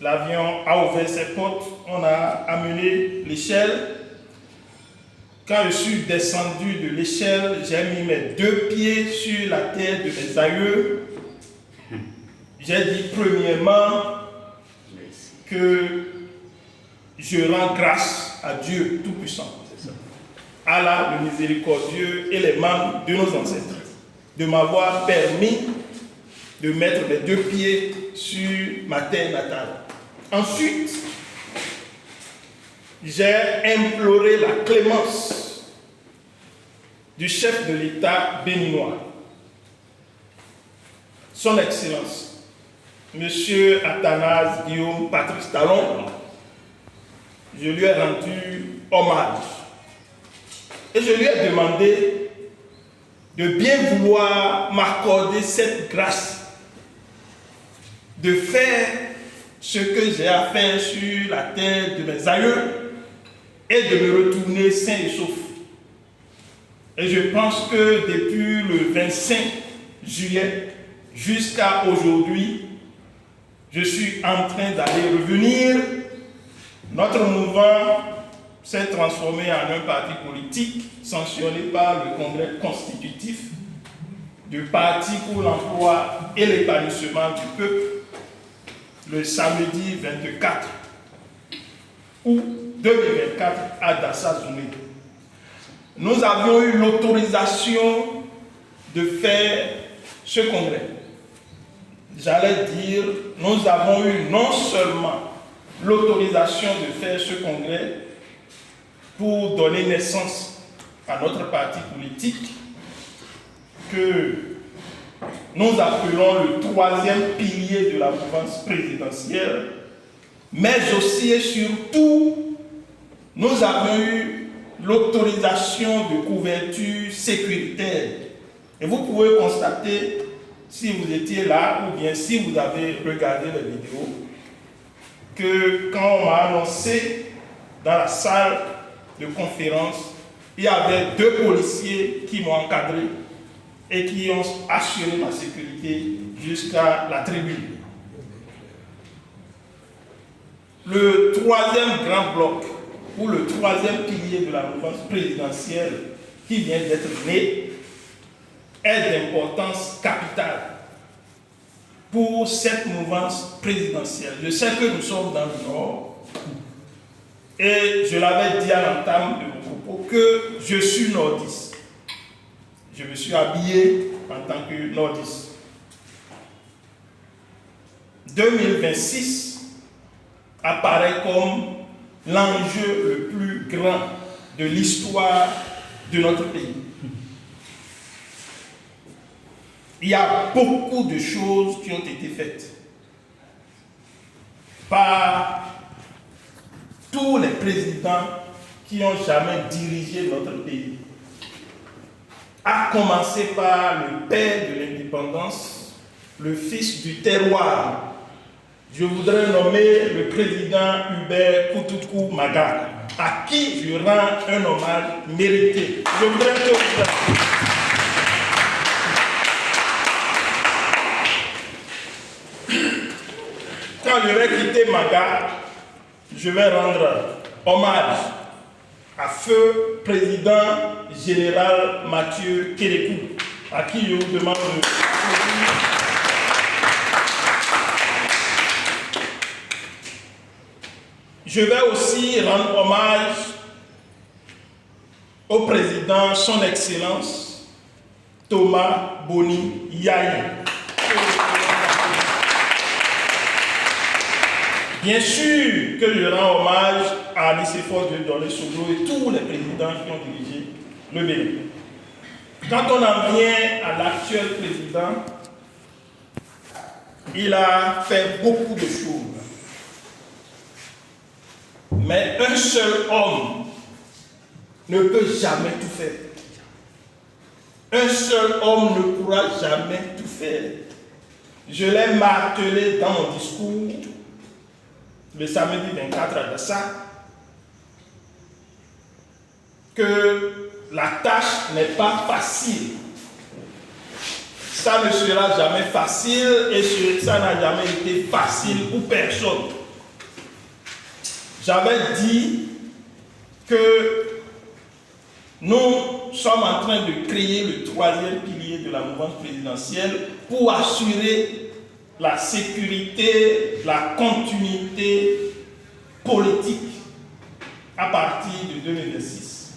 L'avion a ouvert ses portes, on a amené l'échelle. Quand je suis descendu de l'échelle, j'ai mis mes 2 pieds sur la terre de mes aïeux. J'ai dit premièrement que je rends grâce à Dieu Tout-Puissant, Allah le miséricordieux et les membres de nos ancêtres, de m'avoir permis de mettre mes 2 pieds sur ma terre natale. Ensuite, j'ai imploré la clémence du chef de l'État béninois, Son Excellence, M. Athanase Guillaume Patrice Talon. Je lui ai rendu hommage et je lui ai demandé de bien vouloir m'accorder cette grâce de faire ce que j'ai à faire sur la terre de mes aïeux et de me retourner sain et sauf. Et je pense que depuis le 25 juillet jusqu'à aujourd'hui, je suis en train d'aller revenir. Notre mouvement s'est transformé en un parti politique sanctionné par le Congrès constitutif du Parti pour l'emploi et l'épanouissement du peuple le samedi 24 août 2024 à Dassa-Zoumé. Nous avions eu l'autorisation de faire ce congrès. J'allais dire, nous avons eu non seulement l'autorisation de faire ce congrès pour donner naissance à notre parti politique que nous appelons le 3e pilier de la mouvance présidentielle, mais aussi et surtout, nous avons eu l'autorisation de couverture sécuritaire. Et vous pouvez constater, si vous étiez là ou bien si vous avez regardé la vidéo, que quand on m'a annoncé dans la salle de conférence, il y avait 2 policiers qui m'ont encadré et qui ont assuré ma sécurité jusqu'à la tribune. Le 3e grand bloc, ou le 3e pilier de la mouvance présidentielle qui vient d'être né, est d'importance capitale pour cette mouvance présidentielle. Je sais que nous sommes dans le Nord, et je l'avais dit à l'entame de mon propos que je suis nordiste. Je me suis habillé en tant que nordiste. 2026 apparaît comme l'enjeu le plus grand de l'histoire de notre pays. Il y a beaucoup de choses qui ont été faites par tous les présidents qui ont jamais dirigé notre pays. À commencer par le père de l'indépendance, le fils du terroir. Je voudrais nommer le président Hubert Koutoukou Maga, à qui je rends un hommage mérité. Je voudrais que vous... Quand je vais quitter Maga, je vais rendre hommage à feu président général Mathieu Kérékou, à qui je vous demande de... Je vais aussi rendre hommage au président, son Excellence, Thomas Boni Yaye. Bien sûr que je rends hommage à Nicéphore Dieudonné Soglo et tous les présidents qui ont dirigé le Bénin. Quand on en vient à l'actuel président, il a fait beaucoup de choses. Mais un seul homme ne peut jamais tout faire. Un seul homme ne pourra jamais tout faire. Je l'ai martelé dans mon discours le samedi 24 à Dassa, que la tâche n'est pas facile. Ça ne sera jamais facile et ça n'a jamais été facile pour personne. j'avais dit que nous sommes en train de créer le troisième pilier de la mouvance présidentielle pour assurer la sécurité, la continuité politique à partir de 2026.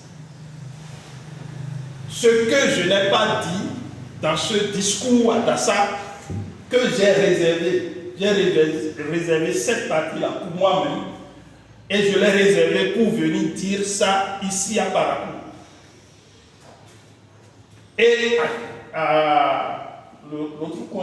Ce que je n'ai pas dit dans ce discours à Dassa, que j'ai réservé cette partie-là pour moi-même, et je l'ai réservé pour venir dire ça ici à Parakou. Et à l'autre coin,